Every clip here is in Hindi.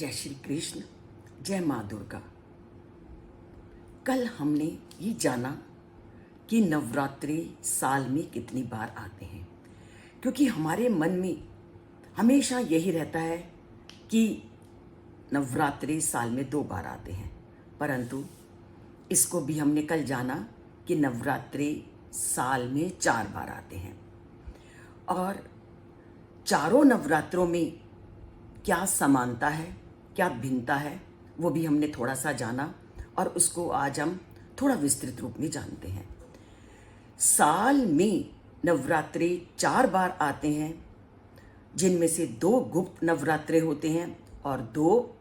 जय श्री कृष्ण, जय माँ दुर्गा। कल हमने ये जाना कि नवरात्रि साल में कितनी बार आते हैं, क्योंकि हमारे मन में हमेशा यही रहता है कि नवरात्रि साल में 2 बार आते हैं। परंतु इसको भी हमने कल जाना कि नवरात्रि साल में 4 बार आते हैं और चारों नवरात्रों में क्या समानता है, क्या भिन्नता है, वो भी हमने थोड़ा सा जाना और उसको आज हम थोड़ा विस्तृत रूप में जानते हैं। साल में नवरात्रि 4 बार आते हैं, जिनमें से 2 गुप्त नवरात्रे होते हैं और 2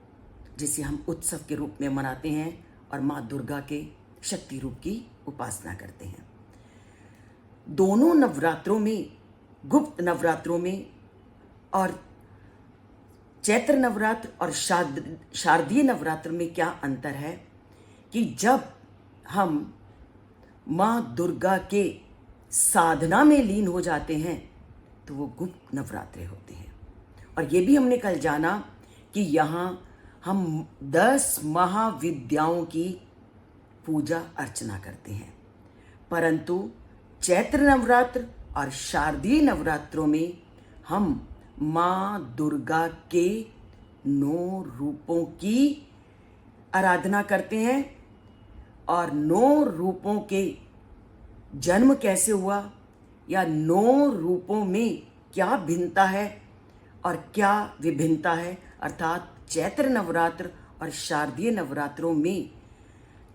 जिसे हम उत्सव के रूप में मनाते हैं और माँ दुर्गा के शक्ति रूप की उपासना करते हैं। दोनों नवरात्रों में, गुप्त नवरात्रों में और चैत्र नवरात्र और शारदीय नवरात्र में क्या अंतर है कि जब हम माँ दुर्गा के साधना में लीन हो जाते हैं तो वो गुप्त नवरात्रे होते हैं। और ये भी हमने कल जाना कि यहाँ हम 10 महाविद्याओं की पूजा अर्चना करते हैं, परंतु चैत्र नवरात्र और शारदीय नवरात्रों में हम माँ दुर्गा के 9 रूपों की आराधना करते हैं। और 9 रूपों के जन्म कैसे हुआ या 9 रूपों में क्या भिन्नता है और क्या विभिन्नता है, अर्थात चैत्र नवरात्र और शारदीय नवरात्रों में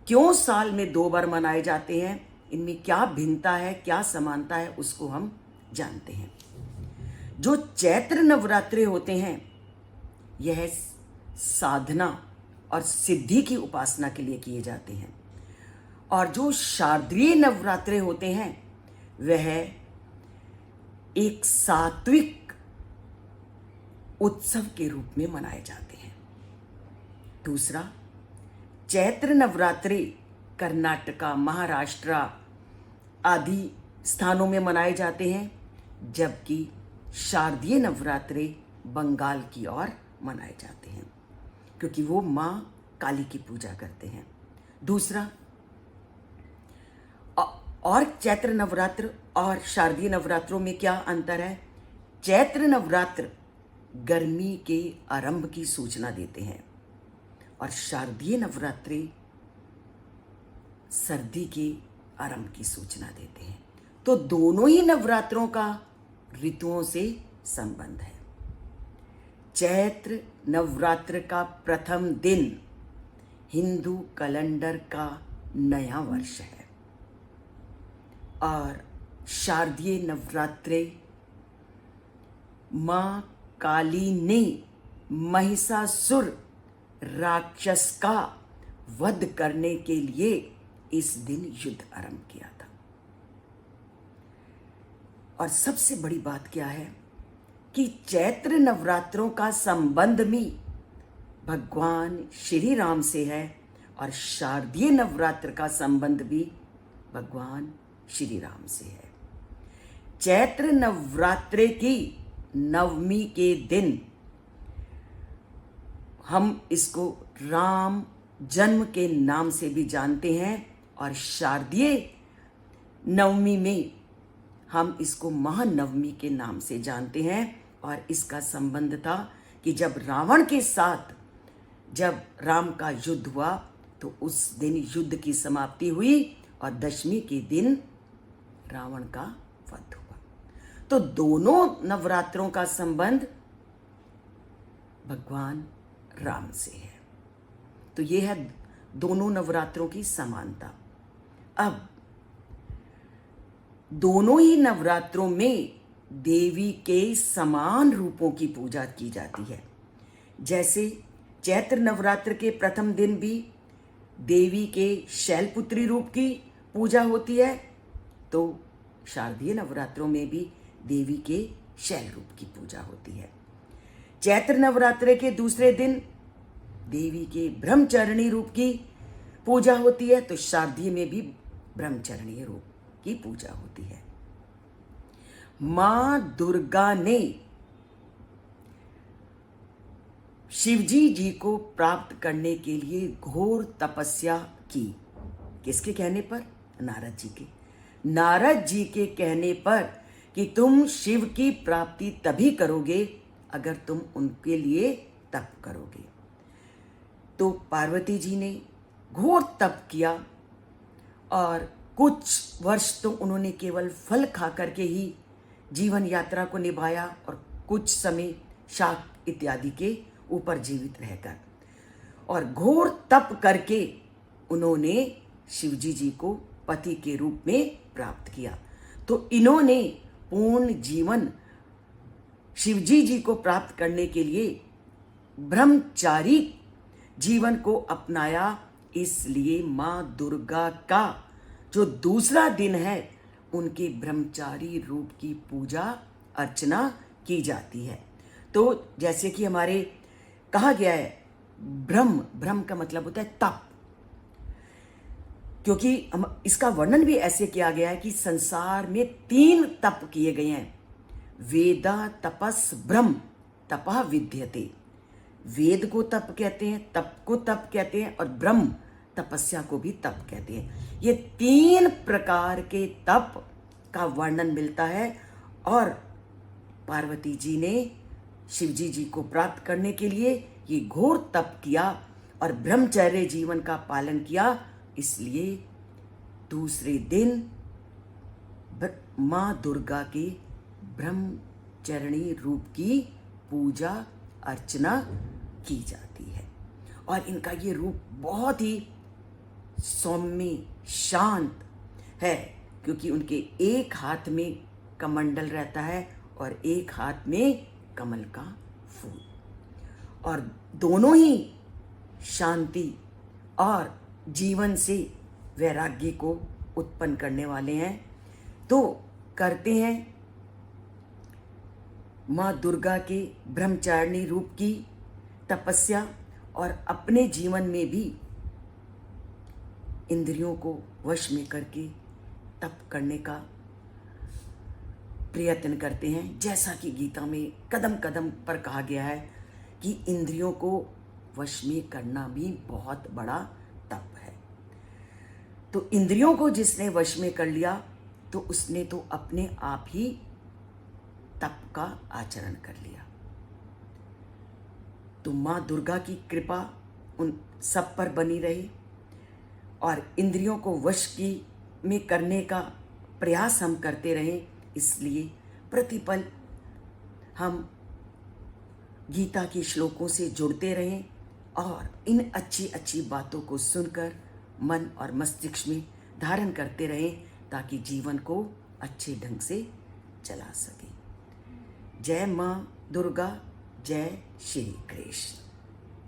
क्यों साल में 2 बार मनाए जाते हैं, इनमें क्या भिन्नता है, क्या समानता है, उसको हम जानते हैं। जो चैत्र नवरात्रे होते हैं यह साधना और सिद्धि की उपासना के लिए किए जाते हैं, और जो शारदीय नवरात्रे होते हैं वह एक सात्विक उत्सव के रूप में मनाए जाते हैं। दूसरा, चैत्र नवरात्रि कर्नाटका, महाराष्ट्र आदि स्थानों में मनाए जाते हैं, जबकि शारदीय नवरात्रि बंगाल की ओर मनाए जाते हैं, क्योंकि वो माँ काली की पूजा करते हैं। दूसरा, और चैत्र नवरात्र और शारदीय नवरात्रों में क्या अंतर है? चैत्र नवरात्र गर्मी के आरंभ की सूचना देते हैं और शारदीय नवरात्रि सर्दी के आरंभ की सूचना देते हैं। तो दोनों ही नवरात्रों का ऋतुओं से संबंध है। चैत्र नवरात्र का प्रथम दिन हिंदू कैलेंडर का नया वर्ष है और शारदीय नवरात्रे मां काली ने महिषासुर राक्षस का वध करने के लिए इस दिन युद्ध आरंभ किया था। और सबसे बड़ी बात क्या है कि चैत्र नवरात्रों का संबंध भी भगवान श्री राम से है और शारदीय नवरात्र का संबंध भी भगवान श्री राम से है। चैत्र नवरात्रे की नवमी के दिन हम इसको राम जन्म के नाम से भी जानते हैं और शारदीय नवमी में हम इसको महानवमी के नाम से जानते हैं। और इसका संबंध था कि जब रावण के साथ जब राम का युद्ध हुआ तो उस दिन युद्ध की समाप्ति हुई और दशमी के दिन रावण का वध हुआ। तो दोनों नवरात्रों का संबंध भगवान राम से है। तो ये है दोनों नवरात्रों की समानता। अब दोनों ही नवरात्रों में देवी के समान रूपों की पूजा की जाती है। जैसे चैत्र नवरात्र के प्रथम दिन भी देवी के शैलपुत्री रूप की पूजा होती है, तो शारदीय नवरात्रों में भी देवी के शैल रूप की पूजा होती है। चैत्र नवरात्र के दूसरे दिन देवी के ब्रह्मचारिणी रूप की पूजा होती है, तो शारदीय में भी ब्रह्मचारिणी रूप की पूजा होती है। मां दुर्गा ने शिवजी जी को प्राप्त करने के लिए घोर तपस्या की। किसके कहने पर? नारद जी के। नारद जी के कहने पर कि तुम शिव की प्राप्ति तभी करोगे अगर तुम उनके लिए तप करोगे। तो पार्वती जी ने घोर तप किया और कुछ वर्ष तो उन्होंने केवल फल खा करके ही जीवन यात्रा को निभाया और कुछ समय शाक इत्यादि के ऊपर जीवित रहकर, और घोर तप करके उन्होंने शिवजी जी को पति के रूप में प्राप्त किया। तो इन्होंने पूर्ण जीवन शिवजी जी को प्राप्त करने के लिए ब्रह्मचारी जीवन को अपनाया। इसलिए माँ दुर्गा का जो दूसरा दिन है उनके ब्रह्मचारी रूप की पूजा अर्चना की जाती है। तो जैसे कि हमारे कहा गया है, ब्रह्म का मतलब होता है तप, क्योंकि हम इसका वर्णन भी ऐसे किया गया है कि संसार में 3 तप किए गए हैं। वेदा तपस ब्रह्म तपः विद्यते। वेद को तप कहते हैं, तप को तप कहते हैं, और ब्रह्म तपस्या को भी तप कहते हैं। ये 3 प्रकार के तप का वर्णन मिलता है। और पार्वती जी ने शिवजी जी को प्राप्त करने के लिए ये घोर तप किया और ब्रह्मचर्य जीवन का पालन किया। इसलिए दूसरे दिन माँ दुर्गा के ब्रह्मचरणी रूप की पूजा अर्चना की जाती है। और इनका ये रूप बहुत ही सौम्य शांत है, क्योंकि उनके एक हाथ में कमंडल रहता है और एक हाथ में कमल का फूल, और दोनों ही शांति और जीवन से वैराग्य को उत्पन्न करने वाले हैं। तो करते हैं माँ दुर्गा के ब्रह्मचारिणी रूप की तपस्या, और अपने जीवन में भी इंद्रियों को वश में करके तप करने का प्रयत्न करते हैं। जैसा कि गीता में कदम कदम पर कहा गया है कि इंद्रियों को वश में करना भी बहुत बड़ा तप है। तो इंद्रियों को जिसने वश में कर लिया तो उसने तो अपने आप ही तप का आचरण कर लिया। तो माँ दुर्गा की कृपा उन सब पर बनी रहे और इंद्रियों को वश की में करने का प्रयास हम करते रहें। इसलिए प्रतिपल हम गीता के श्लोकों से जुड़ते रहें और इन अच्छी अच्छी बातों को सुनकर मन और मस्तिष्क में धारण करते रहें, ताकि जीवन को अच्छे ढंग से चला सके। जय माँ दुर्गा, जय श्री कृष्ण।